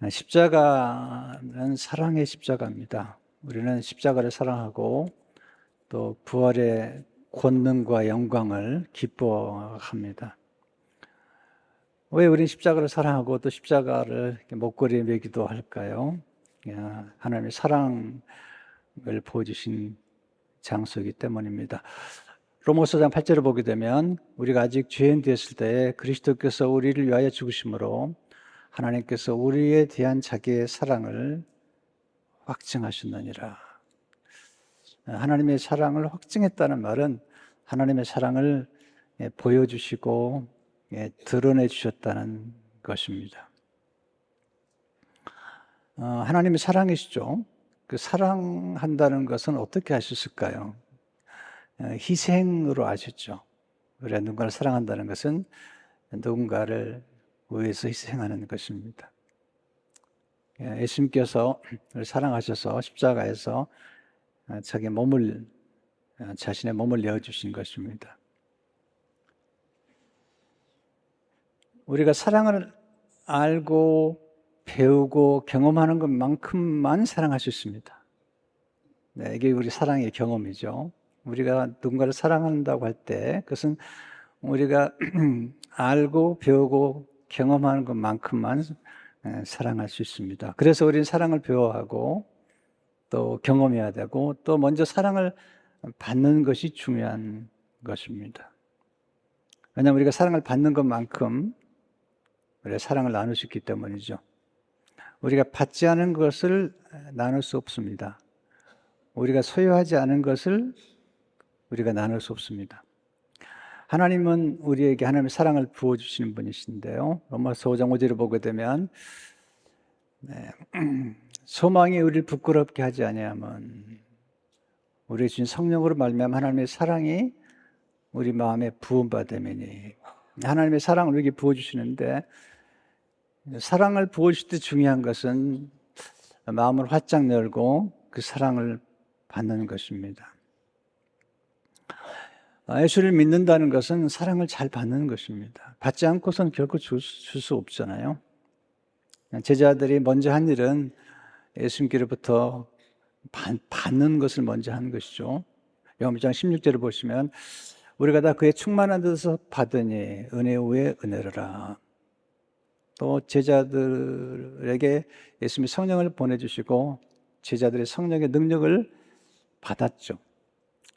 십자가는 사랑의 십자가입니다. 우리는 십자가를 사랑하고 또 부활의 권능과 영광을 기뻐합니다. 왜 우리는 십자가를 사랑하고 또 십자가를 목걸이에 매기도 할까요? 하나님의 사랑을 보여주신 장소이기 때문입니다. 로마서 4장 8절을 보게 되면 우리가 아직 죄인 되었을 때 그리스도께서 우리를 위하여 죽으심으로 하나님께서 우리에 대한 자기의 사랑을 확증하셨느니라. 하나님의 사랑을 확증했다는 말은 하나님의 사랑을 보여주시고 드러내 주셨다는 것입니다. 하나님의 사랑이시죠. 그 사랑한다는 것은 어떻게 하셨을까요? 희생으로 하셨죠. 우리가 누군가를 사랑한다는 것은 누군가를 위해서 희생하는 것입니다. 예수님께서 사랑하셔서 십자가에서 자신의 몸을 내어주신 것입니다. 우리가 사랑을 알고 배우고 경험하는 것만큼만 사랑할 수 있습니다. 이게 우리 사랑의 경험이죠. 우리가 누군가를 사랑한다고 할 때 그것은 우리가 알고 배우고 경험하는 것만큼만 사랑할 수 있습니다. 그래서 우리는 사랑을 배워하고 또 경험해야 되고 또 먼저 사랑을 받는 것이 중요한 것입니다. 왜냐하면 우리가 사랑을 받는 것만큼 우리가 사랑을 나눌 수 있기 때문이죠. 우리가 받지 않은 것을 나눌 수 없습니다. 우리가 소유하지 않은 것을 우리가 나눌 수 없습니다. 하나님은 우리에게 하나님의 사랑을 부어주시는 분이신데요. 로마서 5장 5절을 보게 되면 소망이 우리를 부끄럽게 하지 아니하면 우리 주신 성령으로 말미암아 하나님의 사랑이 우리 마음에 부음받음이니. 하나님의 사랑을 우리에게 부어주시는데 사랑을 부어주실 때 중요한 것은 마음을 활짝 열고 그 사랑을 받는 것입니다. 예수를 믿는다는 것은 사랑을 잘 받는 것입니다. 받지 않고서는 결코 줄 수 없잖아요. 제자들이 먼저 한 일은 예수님께로부터 받는 것을 먼저 한 것이죠. 요한복음 16절을 보시면 우리가 다 그의 충만한 데서 받으니 은혜 위에 은혜라. 또 제자들에게 예수님이 성령을 보내주시고 제자들의 성령의 능력을 받았죠.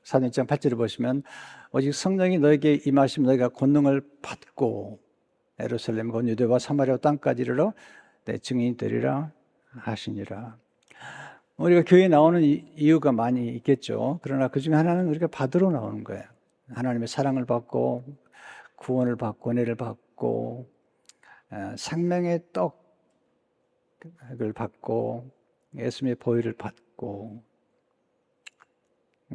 사도행전 8절을 보시면 오직 성령이 너에게 임하시면 너희가 권능을 받고 예루살렘 곧 유대와 사마리아 땅까지 이르러 내 증인이 되리라 하시니라. 우리가 교회에 나오는 이유가 많이 있겠죠. 그러나 그 중에 하나는 우리가 받으러 나오는 거예요. 하나님의 사랑을 받고 구원을 받고 은혜를 받고 생명의 떡을 받고 예수님의 보혈을 받고.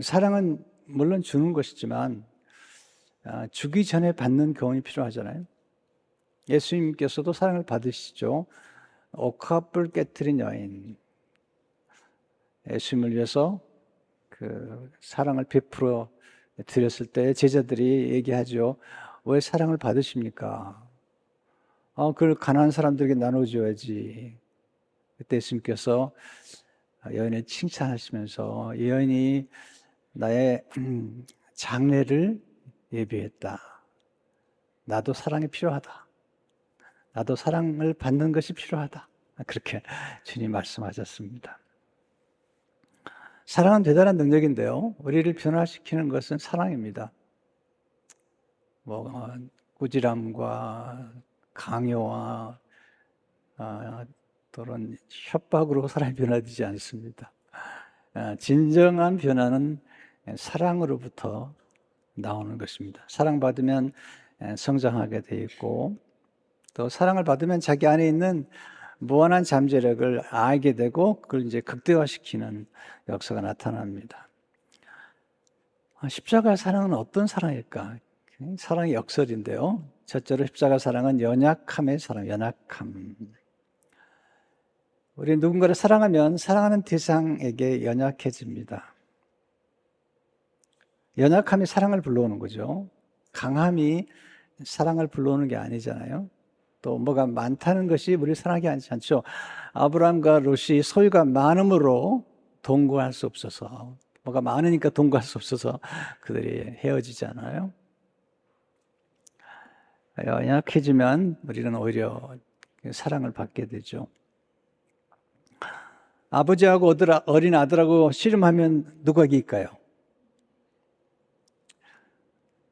사랑은 물론 주는 것이지만 주기 전에 받는 경험이 필요하잖아요. 예수님께서도 사랑을 받으시죠. 옥합을 깨트린 여인, 예수님을 위해서 그 사랑을 베풀어 드렸을 때 제자들이 얘기하죠. 왜 사랑을 받으십니까? 그걸 가난한 사람들에게 나눠줘야지. 그때 예수님께서 여인을 칭찬하시면서 이 여인이 나의 장례를 예비했다. 나도 사랑이 필요하다. 나도 사랑을 받는 것이 필요하다. 그렇게 주님 말씀하셨습니다. 사랑은 대단한 능력인데요. 우리를 변화시키는 것은 사랑입니다. 꾸지람과 강요와 또는 협박으로 사람이 변화되지 않습니다. 진정한 변화는 사랑으로부터 나오는 것입니다. 사랑받으면 성장하게 되어 있고 또 사랑을 받으면 자기 안에 있는 무한한 잠재력을 알게 되고 그걸 이제 극대화시키는 역사가 나타납니다. 십자가 사랑은 어떤 사랑일까? 사랑의 역설인데요. 첫째로 십자가 사랑은 연약함의 사랑, 연약함. 우리 누군가를 사랑하면 사랑하는 대상에게 연약해집니다. 연약함이 사랑을 불러오는 거죠. 강함이 사랑을 불러오는 게 아니잖아요. 또 뭐가 많다는 것이 우리 사랑하지 않죠. 아브라함과 롯이 소유가 많음으로 동거할 수 없어서, 뭐가 많으니까 동거할 수 없어서 그들이 헤어지잖아요. 연약해지면 우리는 오히려 사랑을 받게 되죠. 아버지하고 어린 아들하고 씨름하면 누가 이길까요?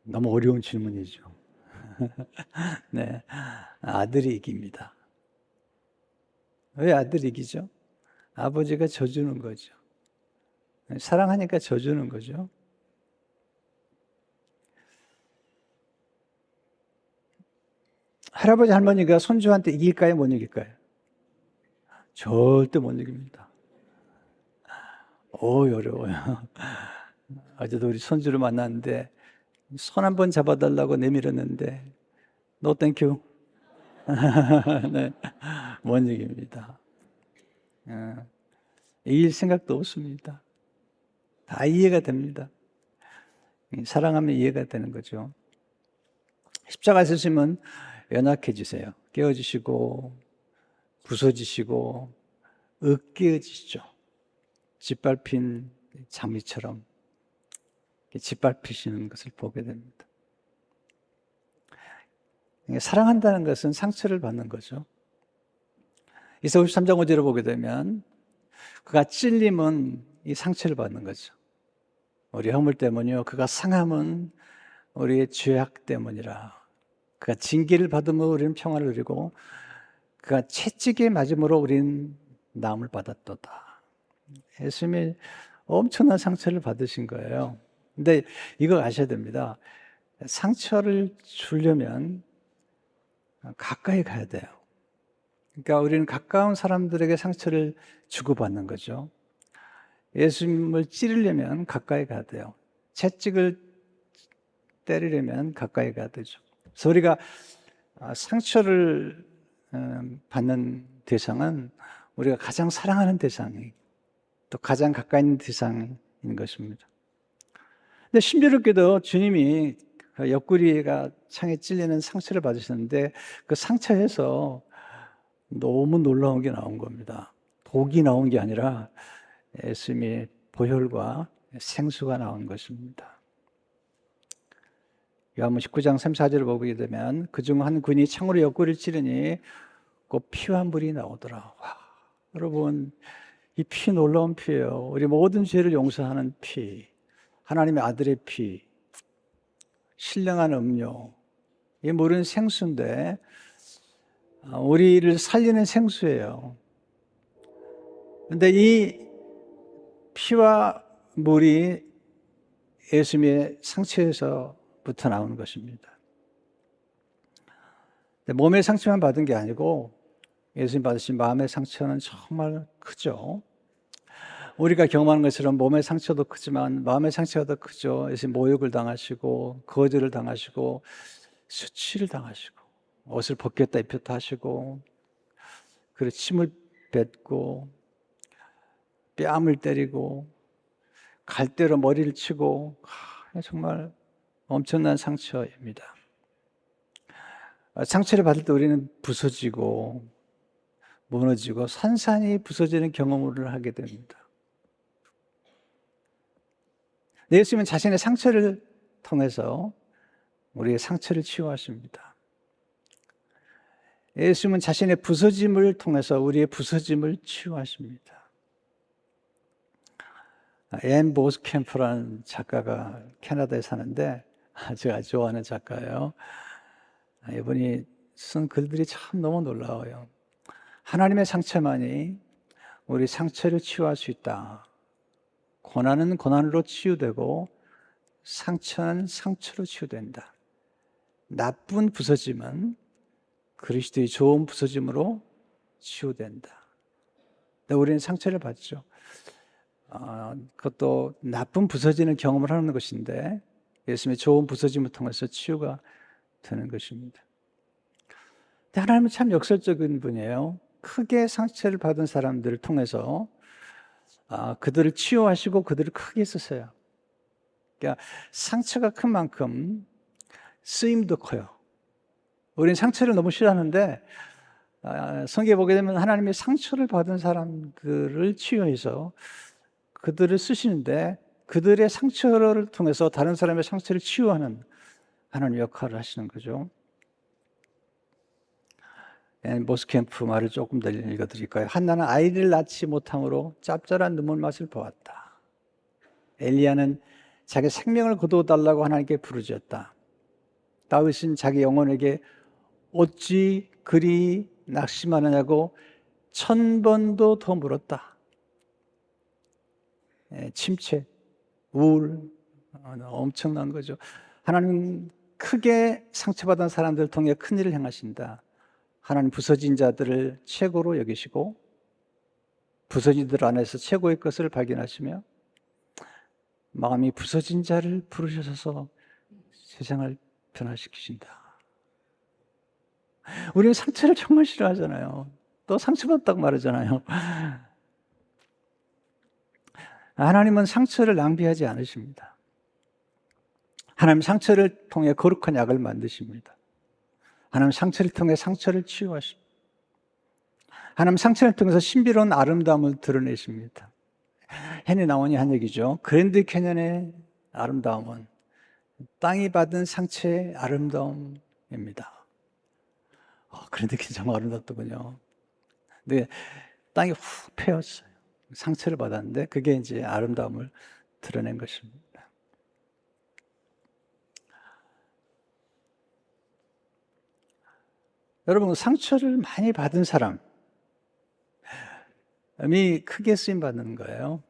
너무 어려운 질문이죠. 네, 아들이 이깁니다. 왜 아들이 이기죠? 아버지가 져주는 거죠. 사랑하니까 져주는 거죠. 할아버지 할머니가 손주한테 이길까요? 못 이길까요? 절대 못 이깁니다. 어려워요. 어제도 우리 손주를 만났는데 손 한번 잡아달라고 내밀었는데 No thank you. 네, 못 이깁니다. 이길 생각도 없습니다. 다 이해가 됩니다. 사랑하면 이해가 되는 거죠. 십자가 있으시면 연약해지세요. 깨어지시고 부서지시고 으깨어지시죠. 짓밟힌 장미처럼 짓밟히시는 것을 보게 됩니다. 사랑한다는 것은 상처를 받는 거죠. 이사 53장 5절을 보게 되면 그가 찔림은 이 상처를 받는 거죠. 우리 허물 때문이요, 그가 상함은 우리의 죄악 때문이라. 그가 징계를 받으므로 우리는 평안을 누리고 그가 채찍에 맞음으로 우리는 나음을 받았도다. 예수님이 엄청난 상처를 받으신 거예요. 근데 이거 아셔야 됩니다. 상처를 주려면 가까이 가야 돼요. 그러니까 우리는 가까운 사람들에게 상처를 주고받는 거죠. 예수님을 찌르려면 가까이 가야 돼요. 채찍을 때리려면 가까이 가야 되죠. 그래서 우리가 상처를 받는 대상은 우리가 가장 사랑하는 대상이, 또 가장 가까이 있는 대상인 것입니다. 근데 신비롭게도 주님이 옆구리가 창에 찔리는 상처를 받으셨는데 그 상처에서 너무 놀라운 게 나온 겁니다. 독이 나온 게 아니라 예수님의 보혈과 생수가 나온 것입니다. 요한복음 19장 34절을 보게 되면 그중 한 군이 창으로 옆구리를 찌르니 그 피와 물이 나오더라. 와, 여러분, 이 피 놀라운 피예요. 우리 모든 죄를 용서하는 피, 하나님의 아들의 피, 신령한 음료. 이 물은 생수인데 우리를 살리는 생수예요. 그런데 이 피와 물이 예수님의 상처에서부터 나오는 것입니다. 몸의 상처만 받은 게 아니고 예수님 받으신 마음의 상처는 정말 크죠. 우리가 경험하는 것처럼 몸의 상처도 크지만 마음의 상처가 더 크죠. 예수님 모욕을 당하시고 거절을 당하시고 수치를 당하시고 옷을 벗겼다 입혔다 하시고 그리고 침을 뱉고 뺨을 때리고 갈대로 머리를 치고 정말 엄청난 상처입니다. 상처를 받을 때 우리는 부서지고 무너지고 산산이 부서지는 경험을 하게 됩니다. 예수님은 자신의 상처를 통해서 우리의 상처를 치유하십니다. 예수님은 자신의 부서짐을 통해서 우리의 부서짐을 치유하십니다. 앤 보스캠프라는 작가가 캐나다에 사는데 제가 좋아하는 작가예요. 이분이 쓴 글들이 참 너무 놀라워요. 하나님의 상처만이 우리 상처를 치유할 수 있다. 고난은 고난으로 치유되고 상처는 상처로 치유된다. 나쁜 부서짐은 그리스도의 좋은 부서짐으로 치유된다. 우리는 상처를 받죠. 그것도 나쁜 부서지는 경험을 하는 것인데 예수님의 좋은 부서짐을 통해서 치유가 되는 것입니다. 근데 하나님은 참 역설적인 분이에요. 크게 상처를 받은 사람들을 통해서 그들을 치유하시고 그들을 크게 쓰세요. 그러니까 상처가 큰 만큼 쓰임도 커요. 우리는 상처를 너무 싫어하는데 성경에 보게 되면 하나님이 상처를 받은 사람들을 치유해서 그들을 쓰시는데 그들의 상처를 통해서 다른 사람의 상처를 치유하는 하나님 역할을 하시는 거죠. 모스캠프 말을 조금 더 읽어드릴까요? 한나는 아이를 낳지 못함으로 짭짤한 눈물 맛을 보았다. 엘리야는 자기 생명을 거두어달라고 하나님께 부르짖었다. 다윗은 자기 영혼에게 어찌 그리 낙심하느냐고 1000번도 더 물었다. 침체, 우울, 엄청난 거죠. 하나님 크게 상처받은 사람들을 통해 큰일을 행하신다. 하나님 부서진 자들을 최고로 여기시고 부서진 들 안에서 최고의 것을 발견하시며 마음이 부서진 자를 부르셔서 세상을 변화시키신다. 우리는 상처를 정말 싫어하잖아요. 또 상처받았다고 말하잖아요. 하나님은 상처를 낭비하지 않으십니다. 하나님 상처를 통해 거룩한 약을 만드십니다. 하나님 상처를 통해 상처를 치유하십니다. 하나님 상처를 통해서 신비로운 아름다움을 드러내십니다. 헨리 나원이 한 얘기죠. 그랜드 캐년의 아름다움은 땅이 받은 상처의 아름다움입니다. 그랜드 캐년 정말 아름답더군요. 근데 땅이 훅 패였어요. 상처를 받았는데 그게 이제 아름다움을 드러낸 것입니다. 여러분, 상처를 많이 받은 사람이 크게 쓰임 받는 거예요.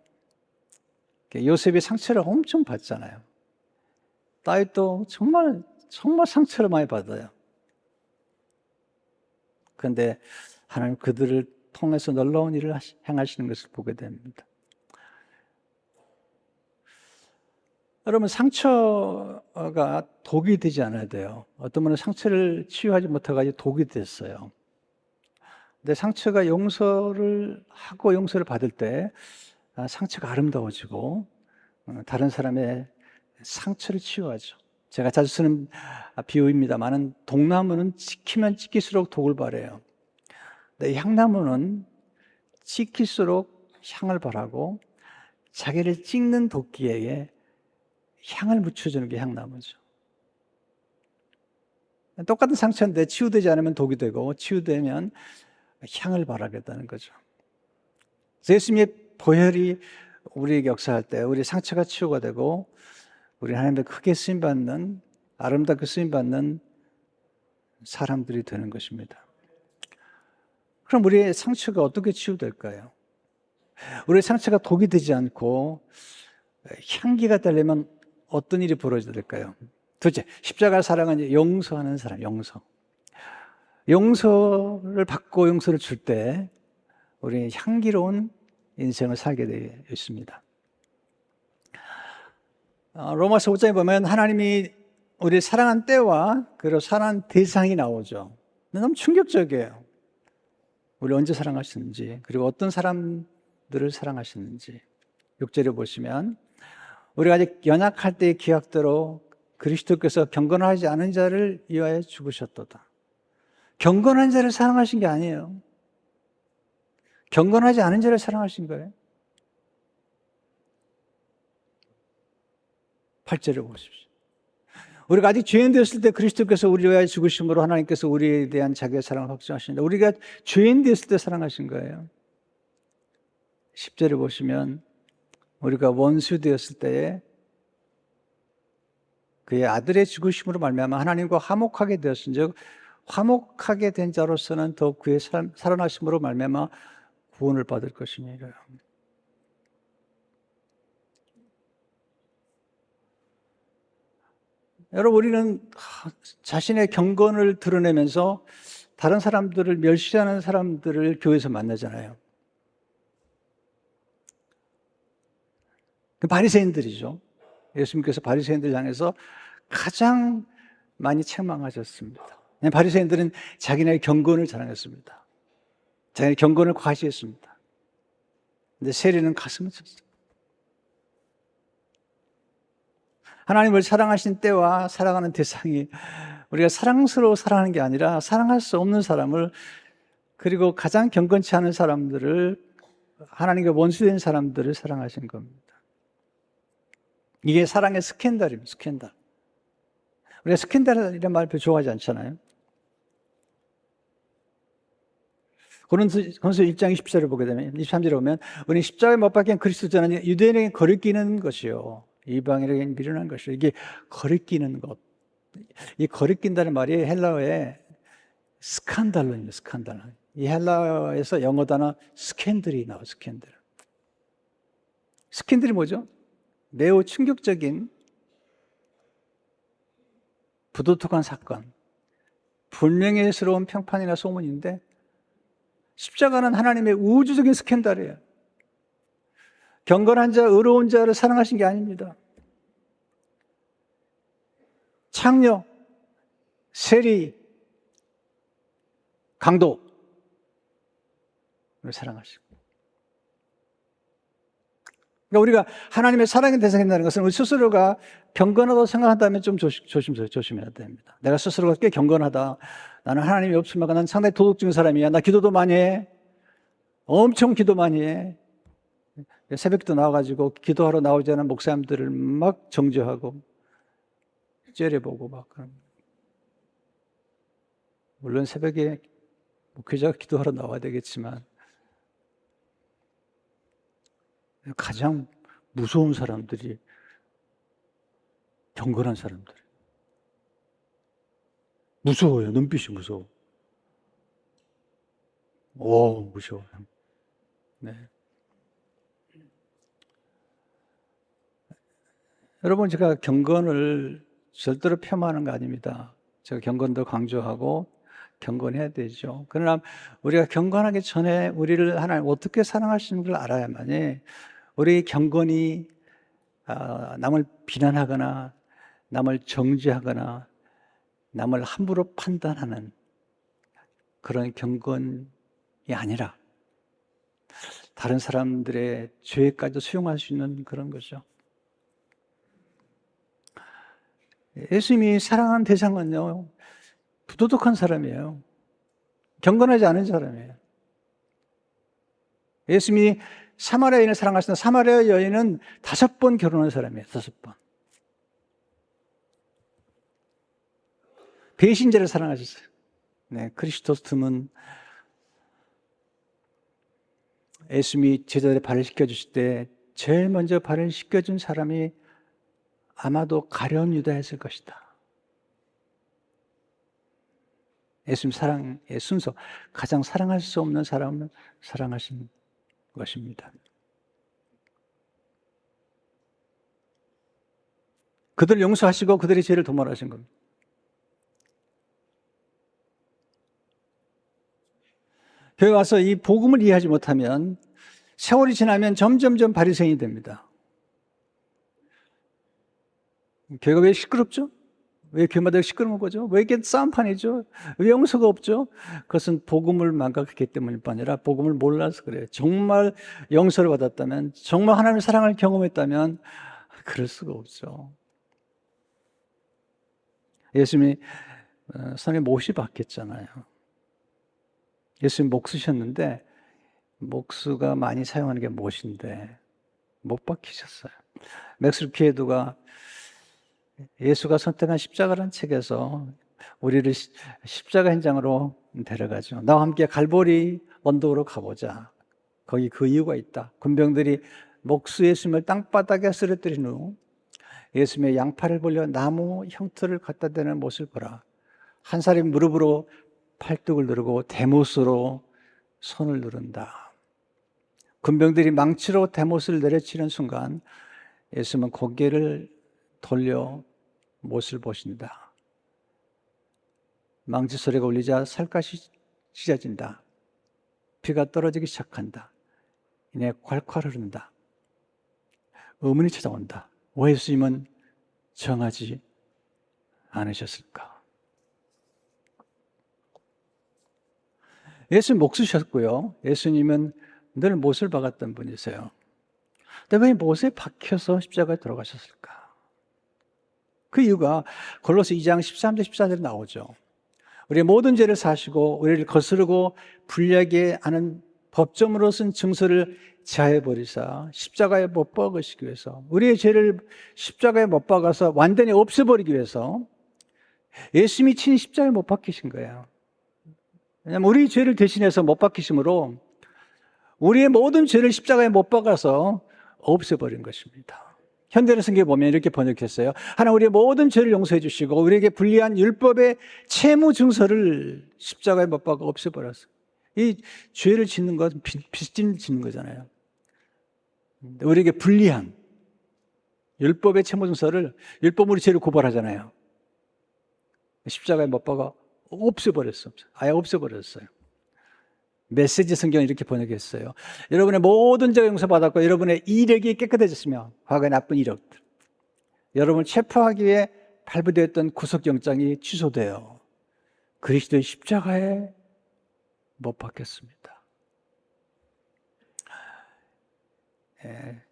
요셉이 상처를 엄청 받잖아요. 다윗도 정말 상처를 많이 받아요. 그런데 하나님 그들을 통해서 놀라운 일을 행하시는 것을 보게 됩니다. 여러분, 상처가 독이 되지 않아야 돼요. 어떤 분은 상처를 치유하지 못해가지고 독이 됐어요. 근데 상처가 용서를 하고 용서를 받을 때 상처가 아름다워지고 다른 사람의 상처를 치유하죠. 제가 자주 쓰는 비유입니다만은 독나무는 찍히면 찍힐수록 독을 발해요. 근데 향나무는 찍힐수록 향을 발하고 자기를 찍는 도끼에게 향을 묻혀주는 게 향나무죠. 똑같은 상처인데 치유되지 않으면 독이 되고 치유되면 향을 발하겠다는 거죠. 예수님의 보혈이 우리에게 역사할 때 우리 상처가 치유가 되고 우리 하나님의 크게 쓰임받는 아름답게 쓰임받는 사람들이 되는 것입니다. 그럼 우리의 상처가 어떻게 치유될까요? 우리의 상처가 독이 되지 않고 향기가 되려면 어떤 일이 벌어져야 될까요? 둘째, 십자가 사랑은 용서하는 사람, 용서를 받고 용서를 줄 때 우리 향기로운 인생을 살게 되어 있습니다. 로마서 5장에 보면 하나님이 우리 사랑한 때와 그리고 사랑한 대상이 나오죠. 너무 충격적이에요. 우리 언제 사랑하시는지 그리고 어떤 사람들을 사랑하시는지 6절에 보시면 우리가 아직 연약할 때의 기약대로 그리스도께서 경건하지 않은 자를 위하여 죽으셨도다. 경건한 자를 사랑하신 게 아니에요. 경건하지 않은 자를 사랑하신 거예요. 8절을 보십시오. 우리가 아직 죄인 되었을 때 그리스도께서 우리를 위하여 죽으심으로 하나님께서 우리에 대한 자기의 사랑을 확증하신다. 우리가 죄인 되었을 때 사랑하신 거예요. 10절을 보시면 우리가 원수 되었을 때에 그의 아들의 죽으심으로 말미암아 하나님과 화목하게 되었은즉 화목하게 된 자로서는 더욱 그의 살아나심으로 말미암아 구원을 받을 것이니라. 여러분, 우리는 자신의 경건을 드러내면서 다른 사람들을 멸시하는 사람들을 교회에서 만나잖아요. 바리새인들이죠. 예수님께서 바리새인들 향해서 가장 많이 책망하셨습니다. 바리새인들은 자기네 경건을 자랑했습니다. 자기네 경건을 과시했습니다. 근데 세리는 가슴을 쳤어요. 하나님을 사랑하신 때와 사랑하는 대상이 우리가 사랑스러워 사랑하는 게 아니라 사랑할 수 없는 사람을, 그리고 가장 경건치 않은 사람들을, 하나님과 원수된 사람들을 사랑하신 겁니다. 이게 사랑의 스캔들입니다. 스캔들. 우리가 스캔들이라는 말 별로 좋아하지 않잖아요. 고린도서 1장 20절을 보게 되면, 23절에 보면, 우리는 십자가에 못 박힌 그리스도자는 유대인에게 거리끼는 것이요, 이방인에게 미련한 것이요. 이게 거리끼는 것. 이 거리낀다는 말이 헬라어에 스칸달로입니다. 스칸달로. 이 헬라어에서 영어 단어 스캔들이 나와요. 스캔들. 스캔들이 뭐죠? 매우 충격적인 부도덕한 사건, 불명예스러운 평판이나 소문인데, 십자가는 하나님의 우주적인 스캔들이에요. 경건한 자, 의로운 자를 사랑하신 게 아닙니다. 창녀, 세리, 강도를 사랑하시고. 그러니까 우리가 하나님의 사랑의 대상이 된다는 것은 우리 스스로가 경건하다고 생각한다면 좀 조심해야 됩니다. 내가 스스로가 꽤 경건하다. 나는 하나님이 없으면 난 상당히 도덕적인 사람이야. 나 기도도 많이 해. 엄청 기도 많이 해. 새벽기도 나와가지고 기도하러 나오지 않은 목사님들을 막 정죄하고 째려보고 막 그런. 물론 새벽에 목회자가 기도하러 나와야 되겠지만 가장 무서운 사람들이 경건한 사람들. 무서워요. 눈빛이 무서워. 오, 무서워요. 네. 여러분, 제가 경건을 절대로 폄하하는 거 아닙니다. 제가 경건도 강조하고 경건해야 되죠. 그러나 우리가 경건하기 전에 우리를 하나님 어떻게 사랑하시는 걸 알아야만이 우리 경건이 남을 비난하거나 남을 정죄하거나 남을 함부로 판단하는 그런 경건이 아니라 다른 사람들의 죄까지도 수용할 수 있는 그런 거죠. 예수님이 사랑한 대상은요, 부도덕한 사람이에요. 경건하지 않은 사람이에요. 예수님이 사마리아 여인을 사랑하시는 사마리아 여인은 5번 결혼한 사람이에요. 5번. 배신자를 사랑하셨어요. 네, 크리스토스톰은 예수님이 제자들의 발을 씻겨주실 때 제일 먼저 발을 씻겨준 사람이 아마도 가룟 유다였을 것이다. 예수님 사랑의 순서, 가장 사랑할 수 없는 사람을 사랑하신 것입니다. 그들을 용서하시고 그들의 죄를 도말하신 겁니다. 교회 와서 이 복음을 이해하지 못하면 세월이 지나면 점점점 바리새인이 됩니다. 교회가 왜 시끄럽죠? 왜 교회마다 시끄러운 거죠? 왜 이렇게 싸움판이죠? 왜 용서가 없죠? 그것은 복음을 망각했기 때문일 뿐 아니라 복음을 몰라서 그래요. 정말 용서를 받았다면, 정말 하나님의 사랑을 경험했다면 그럴 수가 없죠. 예수님이 손에 못이 박혔잖아요. 예수님 목 쓰셨는데 목수가 많이 사용하는 게 못인데 못 박히셨어요. 맥스 루키에도가 예수가 선택한 십자가라는 책에서 우리를 십자가 현장으로 데려가죠. 나와 함께 갈보리 언덕으로 가보자. 거기 그 이유가 있다. 군병들이 목수 예수님을 땅바닥에 쓰러뜨린 후 예수님의 양팔을 벌려 나무 형틀을 갖다 대는 모습을 보라. 한 사람이 무릎으로 팔뚝을 누르고 대못으로 손을 누른다. 군병들이 망치로 대못을 내려치는 순간 예수님은 고개를 돌려 못을 보신다. 망치 소리가 울리자 살갗이 찢어진다. 피가 떨어지기 시작한다. 이내 콸콸 흐른다. 의문이 찾아온다. 왜 예수님은 정하지 않으셨을까? 예수님 목 쓰셨고요. 예수님은 늘 못을 박았던 분이세요. 근데 왜 못에 박혀서 십자가에 들어가셨을까? 그 이유가 골로새 2장 13절 14절에 나오죠. 우리의 모든 죄를 사시고 우리를 거스르고 불리하게 하는 법정으로 쓴 증서를 제하여 버리사 십자가에 못 박으시기 위해서, 우리의 죄를 십자가에 못 박아서 완전히 없애버리기 위해서 예수님이 친히 십자가에 못 박히신 거예요. 왜냐하면 우리 죄를 대신해서 못 박히심으로 우리의 모든 죄를 십자가에 못 박아서 없애버린 것입니다. 현대는 성경에 보면 이렇게 번역했어요. 하나님 우리의 모든 죄를 용서해 주시고 우리에게 불리한 율법의 채무 증서를 십자가에 못 박아 없애버렸어요. 이 죄를 짓는 건 빚짐 짓는 거잖아요. 우리에게 불리한 율법의 채무 증서를, 율법 우리 죄를 고발하잖아요. 십자가에 못 박아 없애버렸어요. 아예 없애버렸어요. 메시지 성경은 이렇게 번역했어요. 여러분의 모든 죄가 용서받았고 여러분의 이력이 깨끗해졌으며 과거의 나쁜 이력들, 여러분을 체포하기 위해 발부되었던 구속영장이 취소되어 그리스도의 십자가에 못 박혔습니다.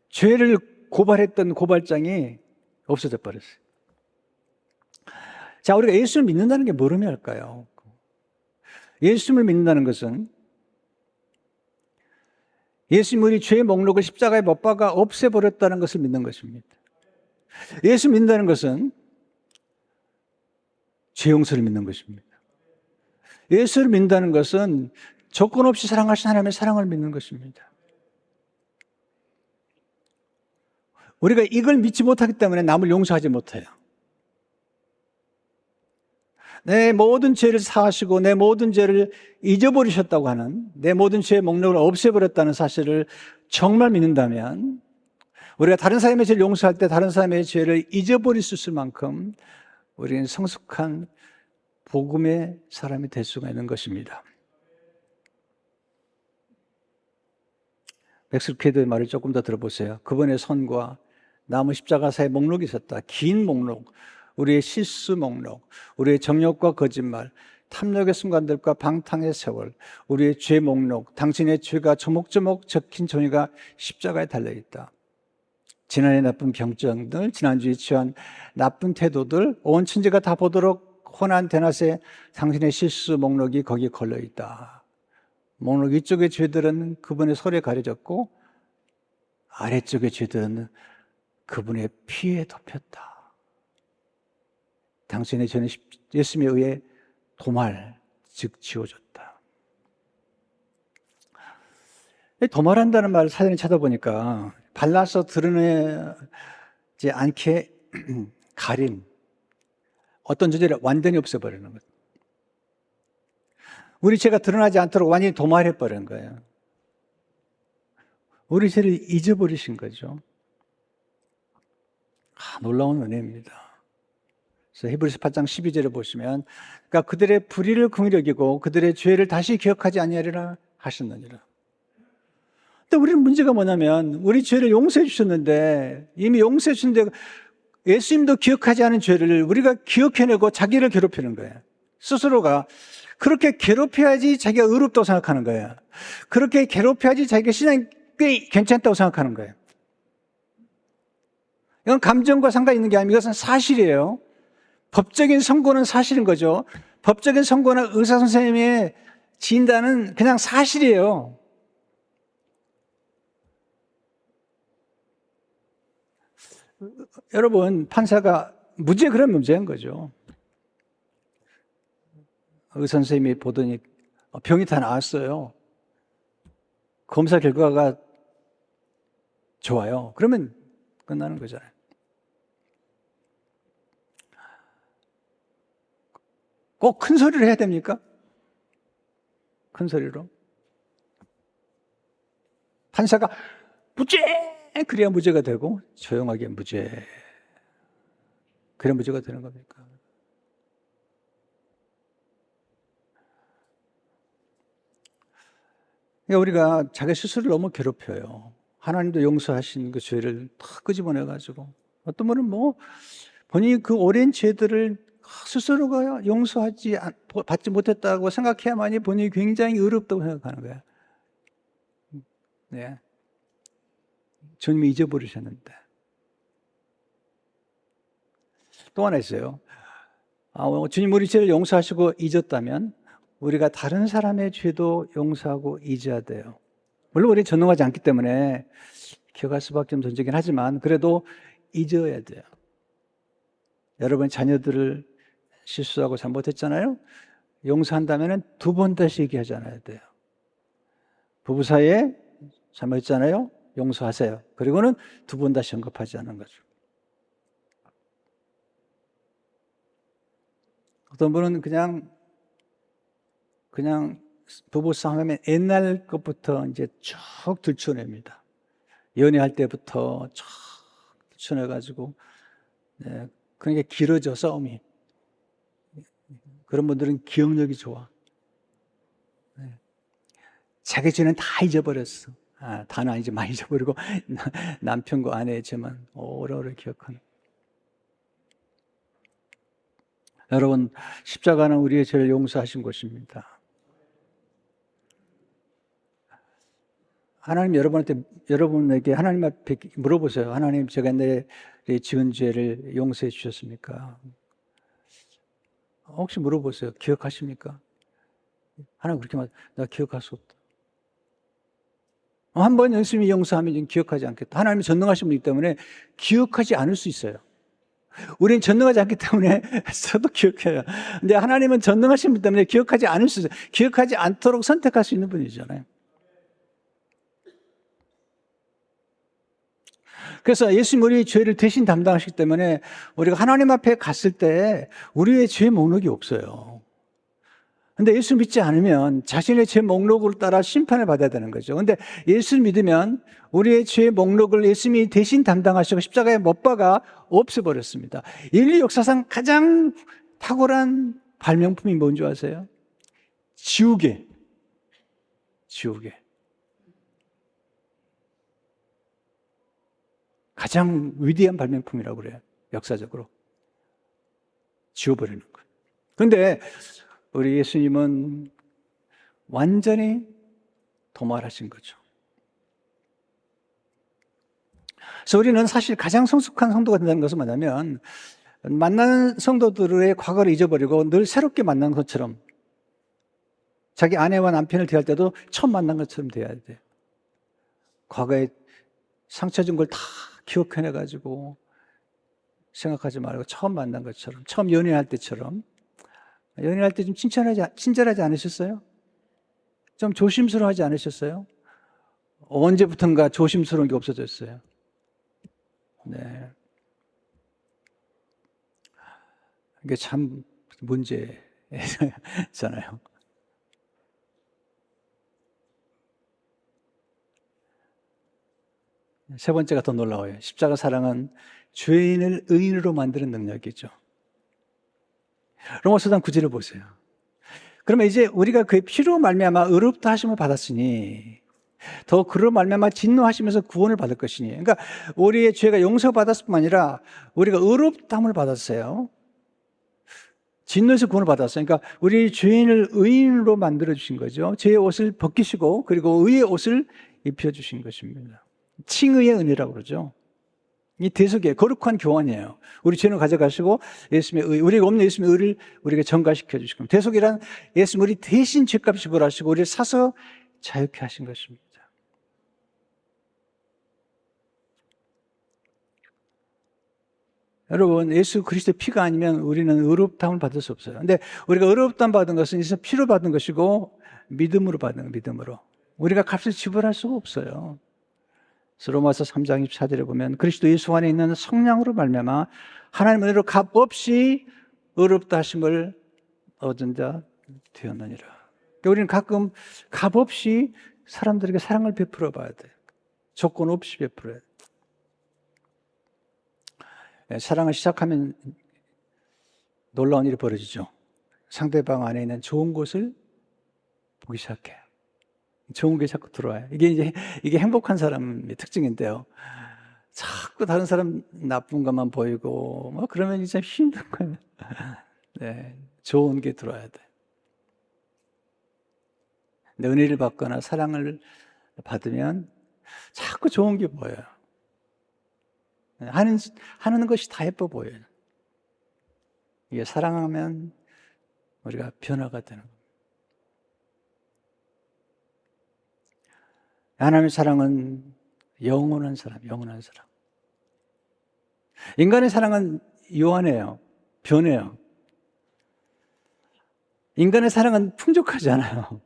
죄를 고발했던 고발장이 없어져 버렸어요. 자, 우리가 예수를 믿는다는 게 뭘 의미할까요? 예수님을 믿는다는 것은 예수님 우리 죄의 목록을 십자가에 못 박아 없애버렸다는 것을 믿는 것입니다. 예수 믿는다는 것은 죄 용서를 믿는 것입니다. 예수를 믿는다는 것은 조건 없이 사랑하신 하나님의 사랑을 믿는 것입니다. 우리가 이걸 믿지 못하기 때문에 남을 용서하지 못해요. 내 모든 죄를 사하시고 내 모든 죄를 잊어버리셨다고 하는, 내 모든 죄의 목록을 없애버렸다는 사실을 정말 믿는다면 우리가 다른 사람의 죄를 용서할 때 다른 사람의 죄를 잊어버릴 수 있을 만큼 우리는 성숙한 복음의 사람이 될 수가 있는 것입니다. 맥스케이드의 말을 조금 더 들어보세요. 그분의 손과 나무 십자가사의 목록이 있었다. 긴 목록, 우리의 실수 목록, 우리의 정욕과 거짓말, 탐욕의 순간들과 방탕의 세월, 우리의 죄 목록, 당신의 죄가 조목조목 적힌 종이가 십자가에 달려있다. 지난해 나쁜 병증들, 지난주에 취한 나쁜 태도들, 온 천지가 다 보도록 혼한 대낮에 당신의 실수 목록이 거기에 걸려있다. 목록 위쪽의 죄들은 그분의 손에 가려졌고 아래쪽의 죄들은 그분의 피에 덮였다. 당신의 죄는 예수님에 의해 도말, 즉 지워졌다. 도말한다는 말을 사전에 찾아보니까 발라서 드러내지 않게 가림, 어떤 존재를 완전히 없애버리는 것. 우리 죄가 드러나지 않도록 완전히 도말해버린 거예요. 우리 죄를 잊어버리신 거죠. 놀라운 은혜입니다. 그래서 히브리서 8장 12절을 보시면, 그러니까 그들의 불의를 긍휼히 여기고 그들의 죄를 다시 기억하지 아니하리라 하셨느니라. 근데 우리는 문제가 뭐냐면 우리 죄를 용서해 주셨는데, 이미 용서해 주셨는데 예수님도 기억하지 않은 죄를 우리가 기억해내고 자기를 괴롭히는 거예요. 스스로가 그렇게 괴롭혀야지 자기가 의롭다고 생각하는 거예요. 그렇게 괴롭혀야지 자기가 신앙이 꽤 괜찮다고 생각하는 거예요. 이건 감정과 상관이 있는 게 아니고 이것은 사실이에요. 법적인 선고는 사실인 거죠. 법적인 선고나 의사 선생님의 진단은 그냥 사실이에요. 여러분, 판사가 무죄 그러면 무죄인 거죠. 의사 선생님이 보더니 병이 다 나았어요. 검사 결과가 좋아요. 그러면 끝나는 거잖아요. 꼭 큰 소리를 해야 됩니까? 큰 소리로. 판사가 무죄! 그래야 무죄가 되고 조용하게 무죄. 그래야 무죄가 되는 겁니까? 그러니까 우리가 자기 스스로를 너무 괴롭혀요. 하나님도 용서하신 그 죄를 다 끄집어내가지고 어떤 분은 본인이 그 오랜 죄들을 스스로가 받지 못했다고 생각해야만이 본인이 굉장히 의롭다고 생각하는 거야. 네. 주님이 잊어버리셨는데. 또 하나 있어요. 주님 우리 죄를 용서하시고 잊었다면 우리가 다른 사람의 죄도 용서하고 잊어야 돼요. 물론 우리 전능하지 않기 때문에 기억할 수밖에 없는 존재긴 하지만 그래도 잊어야 돼요. 여러분 자녀들을 실수하고 잘못했잖아요. 용서한다면 2번 다시 얘기하지 않아야 돼요. 부부 사이에 잘못했잖아요. 용서하세요. 그리고는 2번 다시 언급하지 않는 거죠. 어떤 분은 그냥 부부싸움하면 옛날 것부터 이제 쭉 들춰냅니다. 연애할 때부터 쭉 들춰내가지고, 네, 그러니까 길어져, 싸움이. 그런 분들은 기억력이 좋아. 네. 자기 죄는 다 잊어버렸어. 다는 아니지, 많이 잊어버리고, 남편과 아내의 죄만 오래오래 기억하는. 여러분, 십자가는 우리의 죄를 용서하신 것입니다. 하나님 여러분에게 하나님 앞에 물어보세요. 하나님, 제가 내 지은 죄를 용서해 주셨습니까? 혹시 물어보세요. 기억하십니까? 하나님 그렇게 말, 나 기억할 수 없다. 한 번 열심히 용서하면 기억하지 않겠다. 하나님이 전능하신 분이기 때문에 기억하지 않을 수 있어요. 우리는 전능하지 않기 때문에 저도 기억해요. 근데 하나님은 전능하신 분 때문에 기억하지 않을 수 있어요. 기억하지 않도록 선택할 수 있는 분이잖아요. 그래서 예수님 우리의 죄를 대신 담당하시기 때문에 우리가 하나님 앞에 갔을 때 우리의 죄 목록이 없어요. 근데 예수 믿지 않으면 자신의 죄 목록을 따라 심판을 받아야 되는 거죠. 근데 예수를 믿으면 우리의 죄 목록을 예수님이 대신 담당하시고 십자가에 못 박아 없애버렸습니다. 인류 역사상 가장 탁월한 발명품이 뭔지 아세요? 지우개. 가장 위대한 발명품이라고 그래요. 역사적으로. 지워버리는 거예요. 그런데 우리 예수님은 완전히 도말하신 거죠. 그래서 우리는 사실 가장 성숙한 성도가 된다는 것은 뭐냐면 만나는 성도들의 과거를 잊어버리고 늘 새롭게 만난 것처럼 자기 아내와 남편을 대할 때도 처음 만난 것처럼 대해야 돼요. 과거에 상처 준 걸 다 기억해내가지고 생각하지 말고 처음 만난 것처럼, 처음 연애할 때처럼. 연애할 때 좀 친절하지 않으셨어요? 좀 조심스러워하지 않으셨어요? 언제부턴가 조심스러운 게 없어졌어요. 네. 이게 참 문제잖아요. 세 번째가 더 놀라워요. 십자가 사랑은 죄인을 의인으로 만드는 능력이죠. 로마서 3 9절을 보세요. 그러면 이제 우리가 그의 피로 말미암아 의롭다 하심을 받았으니 더 그로 말미암아 진노하시면서 구원을 받을 것이니. 그러니까 우리의 죄가 용서받았을 뿐만 아니라 우리가 의롭다함을 받았어요. 진노에서 구원을 받았어요. 그러니까 우리 죄인을 의인으로 만들어 주신 거죠. 죄의 옷을 벗기시고 그리고 의의 옷을 입혀 주신 것입니다. 칭의의 은혜라고 그러죠. 이 대속이에요. 거룩한 교환이에요. 우리 죄는 가져가시고 예수님의 의, 우리가 없는 예수님의 의를 우리가 전가시켜 주시고, 대속이란 예수님 우리 대신 죄값 지불하시고 우리를 사서 자유케 하신 것입니다. 여러분, 예수 그리스도의 피가 아니면 우리는 의롭다함을 받을 수 없어요. 근데 우리가 의롭다함 받은 것은 이제 피로 받은 것이고 믿음으로 받은 거예요. 믿음으로. 우리가 값을 지불할 수가 없어요. 로마서 3장 24절에 보면 그리스도 예수 안에 있는 성령으로 말미암아 하나님 은혜로 값 없이 의롭다 하심을 얻은 자 되었느니라. 그러니까 우리는 가끔 값 없이 사람들에게 사랑을 베풀어 봐야 돼요. 조건 없이 베풀어야 돼요. 사랑을 시작하면 놀라운 일이 벌어지죠. 상대방 안에 있는 좋은 것을 보기 시작해요. 좋은 게 자꾸 들어와요. 이게 행복한 사람의 특징인데요. 자꾸 다른 사람 나쁜 것만 보이고, 그러면 이제 힘든 거예요. 네, 좋은 게 들어와야 돼. 근데 은혜를 받거나 사랑을 받으면 자꾸 좋은 게 보여요. 하는 것이 다 예뻐 보여요. 이게 사랑하면 우리가 변화가 되는 겁니다. 하나님의 사랑은 영원한 사랑, 영원한 사랑. 인간의 사랑은 요한해요. 변해요. 인간의 사랑은 풍족하지 않아요.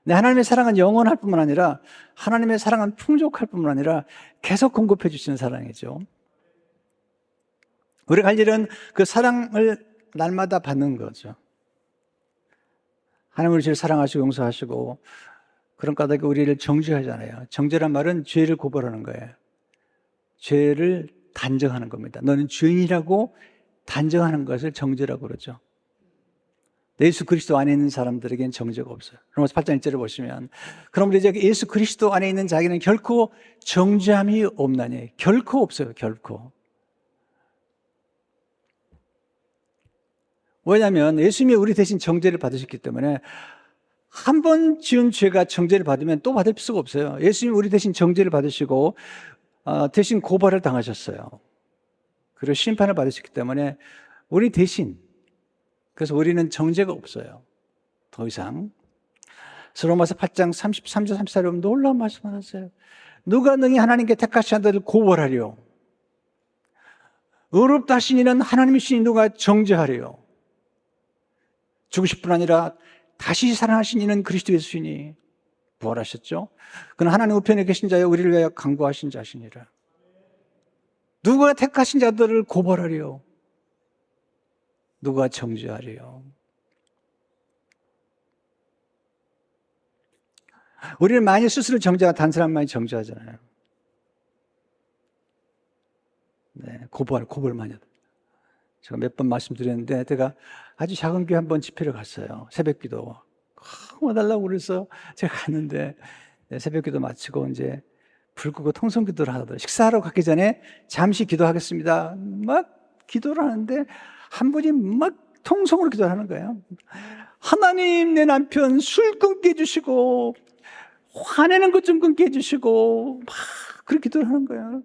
근데 하나님의 사랑은 영원할 뿐만 아니라, 하나님의 사랑은 풍족할 뿐만 아니라 계속 공급해 주시는 사랑이죠. 우리가 할 일은 그 사랑을 날마다 받는 거죠. 하나님 우리를 사랑하시고 용서하시고 그런 까닭에 우리를 정죄하잖아요. 정죄란 말은 죄를 고발하는 거예요. 죄를 단정하는 겁니다. 너는 죄인이라고 단정하는 것을 정죄라고 그러죠. 예수 그리스도 안에 있는 사람들에게는 정죄가 없어요. 로마서 8장 1절을 보시면, 그러므로 이제 예수 그리스도 안에 있는 자에게는 결코 정죄함이 없나니. 결코 없어요. 결코. 왜냐하면 예수님이 우리 대신 정죄를 받으셨기 때문에, 한 번 지은 죄가 정죄를 받으면 또 받을 수가 없어요. 예수님이 우리 대신 정죄를 받으시고 대신 고발을 당하셨어요. 그리고 심판을 받으셨기 때문에 우리 대신, 그래서 우리는 정죄가 없어요. 더 이상. 그래서 로마서 8장 33절 34절에 보면 놀라운 말씀을 하세요. 누가 능히 하나님께 택하신 자들을 고발하리요? 의롭다 하신 이는 하나님이시니 누가 정죄하리요? 죽으실 뿐 아니라 다시 살아나신 이는 그리스도 예수이니 부활하셨죠? 그는 하나님 우편에 계신 자여 우리를 위하여 간구하신 자시니라. 누가 택하신 자들을 고발하리요? 누가 정죄하리요? 우리는 많이 스스로 정죄하고 다른 사람만이 정죄하잖아요. 네, 고발 많이 하다. 제가 몇 번 말씀드렸는데, 제가 아주 작은 교회 한번 집회를 갔어요. 새벽기도 와달라고 그래서 제가 갔는데, 새벽기도 마치고 이제 불 끄고 통성기도를 하더라고요. 식사하러 가기 전에 잠시 기도하겠습니다. 막 기도를 하는데 한 분이 막 통성으로 기도를 하는 거예요. 하나님, 내 남편 술 끊게 해주시고 화내는 것 좀 끊게 해주시고 막 그렇게 기도를 하는 거예요.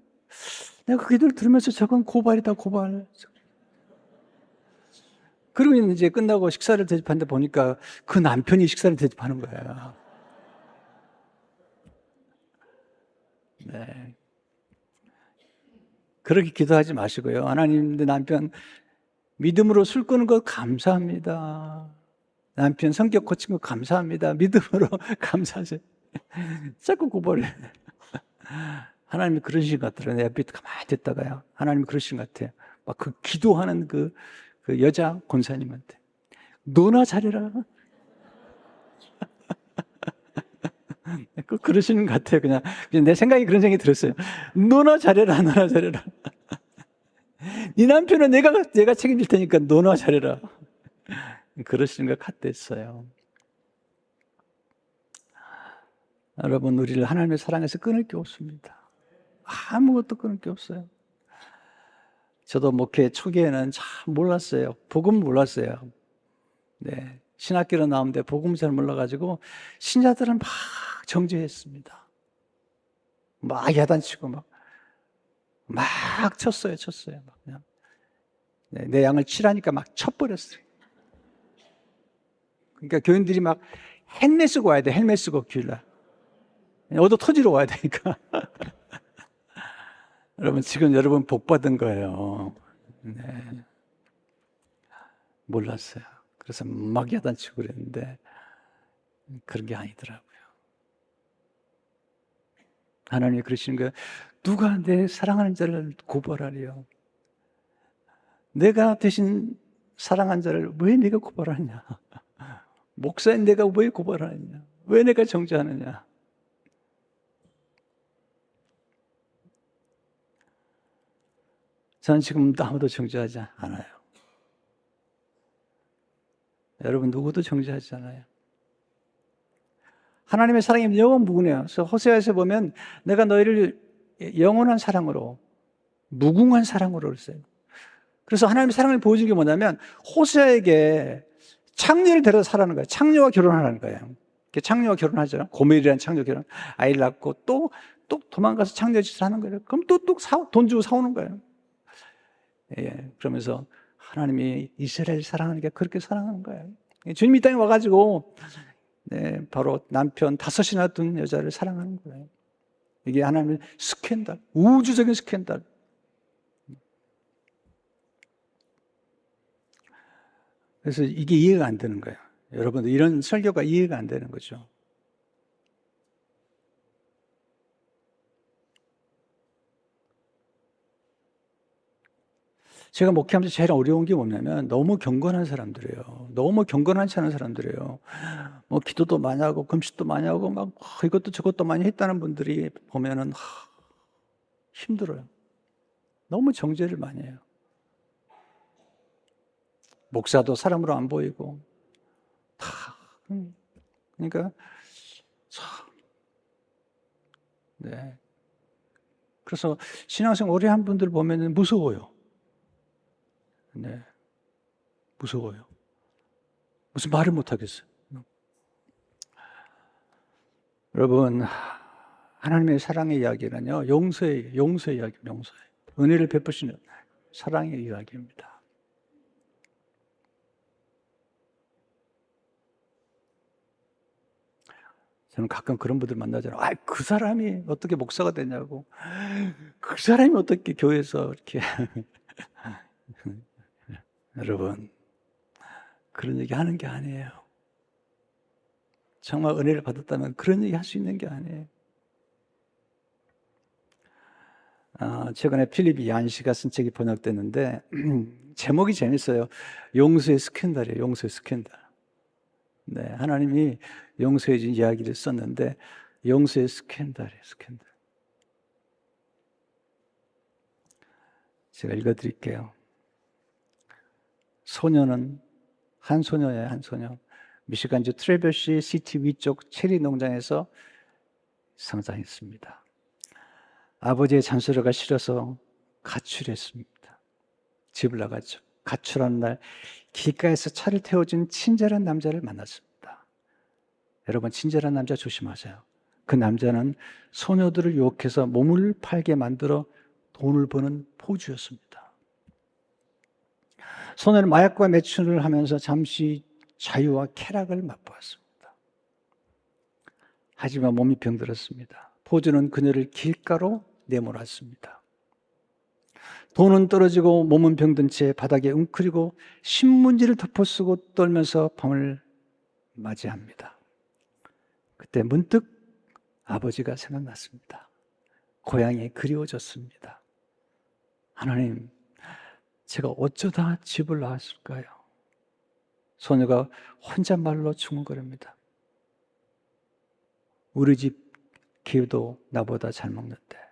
내가 그 기도를 들으면서 저건 고발이다, 고발. 그리고 이제 끝나고 식사를 대접하는데 보니까 그 남편이 식사를 대접하는 거예요. 네. 그렇게 기도하지 마시고요. 하나님, 내 남편 믿음으로 술 끊은 거 감사합니다. 남편 성격 고친 거 감사합니다. 믿음으로 감사하세요. 자꾸 고발해. 하나님이 그러신 것 같더라고요. 내 앞에 가만히 듣다가요. 하나님이 그러신 것 같아요. 막 그 기도하는 그 여자 권사님한테 너나 잘해라. 그러시는 것 같아요. 그냥 내 생각이 그런 생각이 들었어요. 너나 잘해라, 너나 잘해라. 네 남편은 내가 책임질 테니까 너나 잘해라. 그러시는 것 같았어요. 여러분, 우리를 하나님의 사랑에서 끊을 게 없습니다. 아무것도 끊을 게 없어요. 저도 목회 초기에는 참 몰랐어요. 복음 몰랐어요. 네, 신학교로 나오는데 복음 잘 몰라가지고 신자들은 막 정죄했습니다. 막 야단치고 막 쳤어요. 막 그냥. 네, 내 양을 치라니까 막 쳐버렸어요. 그러니까 교인들이 막 헬멧 쓰고 와야 돼. 헬멧 쓰고 교회를. 얻어 터지러 와야 되니까. 여러분, 지금 여러분 복 받은 거예요. 네. 몰랐어요. 그래서 막 야단치고 그랬는데 그런 게 아니더라고요. 하나님이 그러시는 거예요. 누가 내 사랑하는 자를 고발하리요? 내가 대신 사랑한 자를 왜 네가 고발하냐? 목사인 내가 왜 고발하느냐? 왜 내가 정죄하느냐? 저는 지금도 아무도 정죄하지 않아요. 여러분, 누구도 정죄하지 않아요. 하나님의 사랑이 영원 무궁해요. 그래서 호세아에서 보면 내가 너희를 영원한 사랑으로, 무궁한 사랑으로 그랬어요. 그래서 하나님의 사랑을 보여준 게 뭐냐면 호세아에게 창녀를 데려다 사라는 거예요. 창녀와 결혼하라는 거예요. 창녀와 결혼하죠. 고멜이라는 창녀 결혼. 아이를 낳고 또 도망가서 창녀 짓을 하는 거예요. 그럼 또 돈 주고 사오는 거예요. 예, 그러면서 하나님이 이스라엘 사랑하는 게 그렇게 사랑하는 거예요. 주님 이 땅에 와가지고 바로 남편 5이나 둔 여자를 사랑하는 거예요. 이게 하나님의 스캔들, 우주적인 스캔들. 그래서 이게 이해가 안 되는 거예요. 여러분들 이런 설교가 이해가 안 되는 거죠. 제가 목회하면서 제일 어려운 게 뭐냐면 너무 경건한 사람들이에요. 너무 경건하지 않은 사람들이에요. 뭐 기도도 많이 하고 금식도 많이 하고 막 이것도 저것도 많이 했다는 분들이 보면은 힘들어요. 너무 정죄를 많이 해요. 목사도 사람으로 안 보이고 다 그러니까 참 네. 그래서 신앙생활 오래 한 분들 보면은 무서워요. 네. 무서워요. 무슨 말을 못 하겠어요. 여러분, 하나님의 사랑의 이야기는요, 용서의 이야기, 용서의. 은혜를 베푸시는 사랑의 이야기입니다. 저는 가끔 그런 분들 만나잖아요. 그 사람이 어떻게 목사가 되냐고. 그 사람이 어떻게 교회에서 이렇게. 여러분, 그런 얘기 하는 게 아니에요. 정말 은혜를 받았다면 그런 얘기 할 수 있는 게 아니에요. 최근에 필립 얀시가 쓴 책이 번역됐는데 제목이 재밌어요. 용서의 스캔들이에요. 용서의 스캔들. 네, 하나님이 용서해 준 이야기를 썼는데 용서의 스캔들이에요. 스캔들. 제가 읽어드릴게요. 소녀는 한 소녀예요. 한 소녀. 미시간주 트래버시 시티 위쪽 체리 농장에서 성장했습니다. 아버지의 잔소리가 싫어서 가출했습니다. 집을 나갔죠. 가출하는 날 길가에서 차를 태워준 친절한 남자를 만났습니다. 여러분, 친절한 남자 조심하세요. 그 남자는 소녀들을 유혹해서 몸을 팔게 만들어 돈을 버는 포주였습니다. 소녀는 마약과 매춘을 하면서 잠시 자유와 쾌락을 맛보았습니다. 하지만 몸이 병들었습니다. 포주는 그녀를 길가로 내몰았습니다. 돈은 떨어지고 몸은 병든 채 바닥에 웅크리고 신문지를 덮어쓰고 떨면서 밤을 맞이합니다. 그때 문득 아버지가 생각났습니다. 고향이 그리워졌습니다. 하나님, 제가 어쩌다 집을 나왔을까요? 소녀가 혼잣말로 중얼거립니다. 우리 집 기도 나보다 잘 먹는데.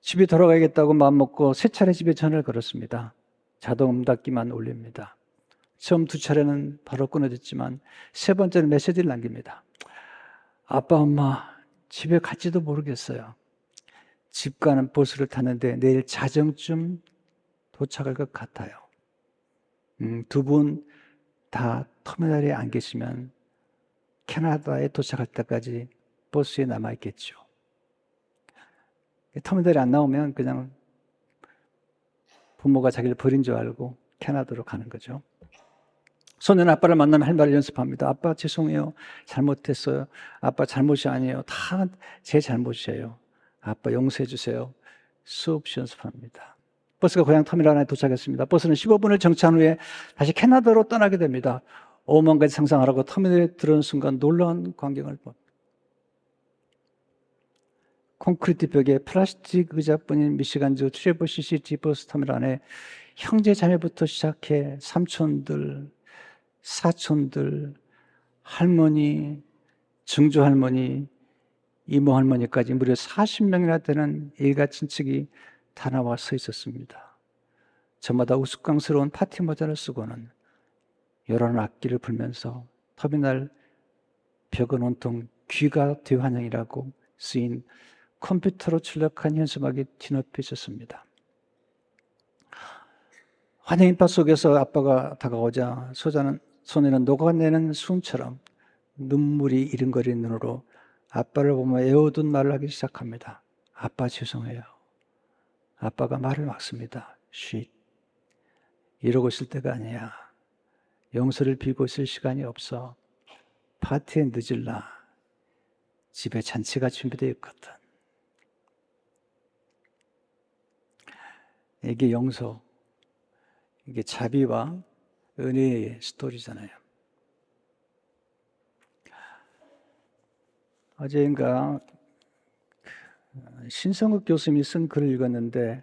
집에 돌아가야겠다고 마음먹고 3차례 집에 전화를 걸었습니다. 자동 응답기만 울립니다. 처음 2차례는 바로 끊어졌지만 3번째는 메시지를 남깁니다. 아빠, 엄마, 집에 갈지도 모르겠어요. 집 가는 버스를 탔는데 내일 자정쯤 도착할 것 같아요. 2분 다 터미널에 안 계시면 캐나다에 도착할 때까지 버스에 남아있겠죠. 터미널에 안 나오면 그냥 부모가 자기를 버린 줄 알고 캐나다로 가는 거죠. 소녀는 아빠를 만나면 할 말을 연습합니다. 아빠 죄송해요. 잘못했어요. 아빠 잘못이 아니에요. 다 제 잘못이에요. 아빠 용서해 주세요. 수없이 연습합니다. 버스가 고향 터미널 에 도착했습니다. 버스는 15분을 정차한 후에 다시 캐나다로 떠나게 됩니다. 오만가지 상상하라고 터미널에 들어오는 순간 놀라운 광경을 봅니다. 콘크리트 벽에 플라스틱 의자뿐인 미시간주 트래버시 시티 버스 터미널 안에 형제 자매부터 시작해 삼촌들, 사촌들, 할머니, 증조 할머니, 이모 할머니까지 무려 40명이나 되는 일가 친척이 다 나와 서 있었습니다. 저마다 우스꽝스러운 파티 모자를 쓰고는 여러 악기를 불면서 터미널 벽은 온통 귀가 대환영이라고 쓰인 컴퓨터로 출력한 현수막이 뒤덮여 있었습니다. 환영인파 속에서 아빠가 다가오자 소녀는 녹아내는 수은처럼 눈물이 이른거리는 눈으로 아빠를 보며 애워둔 말을 하기 시작합니다. 아빠 죄송해요. 아빠가 말을 막습니다. 쉿. 이러고 있을 때가 아니야. 용서를 빌고 있을 시간이 없어. 파티에 늦을라. 집에 잔치가 준비되어 있거든. 이게 용서, 이게 자비와 은혜의 스토리잖아요. 어제인가 신성국 교수님이 쓴 글을 읽었는데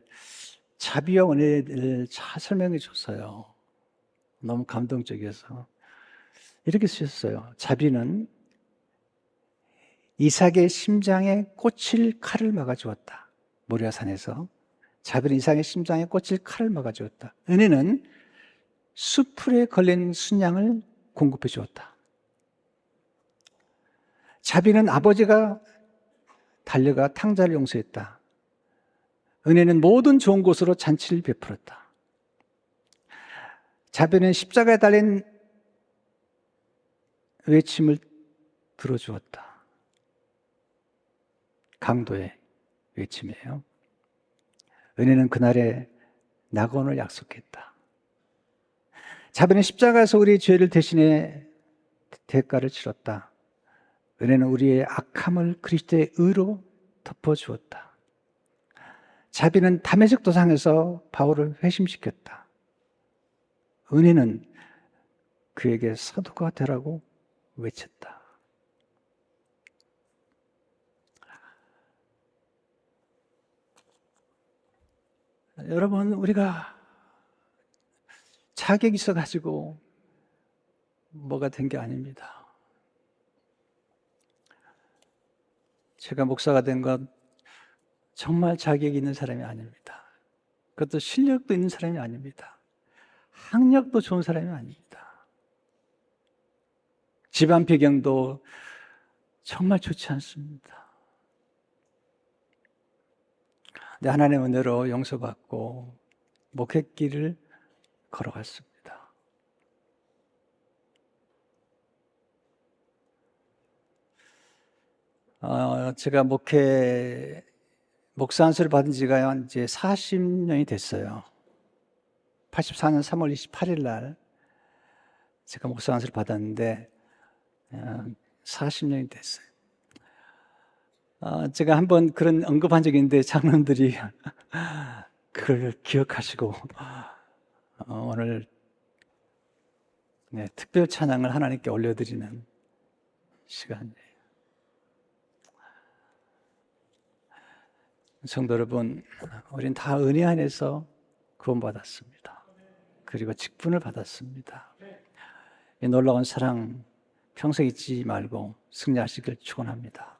자비와 은혜를 잘 설명해 줬어요. 너무 감동적이어서. 이렇게 쓰셨어요. 자비는 이삭의 심장에 꽂힐 칼을 막아주었다. 모리아산에서. 자비는 이삭의 심장에 꽂힐 칼을 막아주었다. 은혜는 수풀에 걸린 순양을 공급해 주었다. 자비는 아버지가 달려가 탕자를 용서했다. 은혜는 모든 좋은 곳으로 잔치를 베풀었다. 자비는 십자가에 달린 외침을 들어주었다. 강도의 외침이에요. 은혜는 그날의 낙원을 약속했다. 자비는 십자가에서 우리의 죄를 대신해 대가를 치렀다. 은혜는 우리의 악함을 그리스도의 의로 덮어주었다. 자비는 다메섹 도상에서 바울을 회심시켰다. 은혜는 그에게 사도가 되라고 외쳤다. 여러분, 우리가 자격이 있어가지고 뭐가 된 게 아닙니다. 제가 목사가 된 건 정말 자격이 있는 사람이 아닙니다. 그것도 실력도 있는 사람이 아닙니다. 학력도 좋은 사람이 아닙니다. 집안 배경도 정말 좋지 않습니다. 근데 하나님의 은혜로 용서받고 목회길을 걸어갔습니다. 제가 목사 안수를 받은 지가 이제 40년이 됐어요. 84년 3월 28일 날 제가 목사 안수를 받았는데 40년이 됐어요. 제가 한번 그런 언급한 적이 있는데 장로님들이 그걸 기억하시고 오늘 특별 찬양을 하나님께 올려드리는 시간이에요. 성도 여러분, 우린 다 은혜 안에서 구원받았습니다. 그리고 직분을 받았습니다. 이 놀라운 사랑 평생 잊지 말고 승리하시길 축원합니다.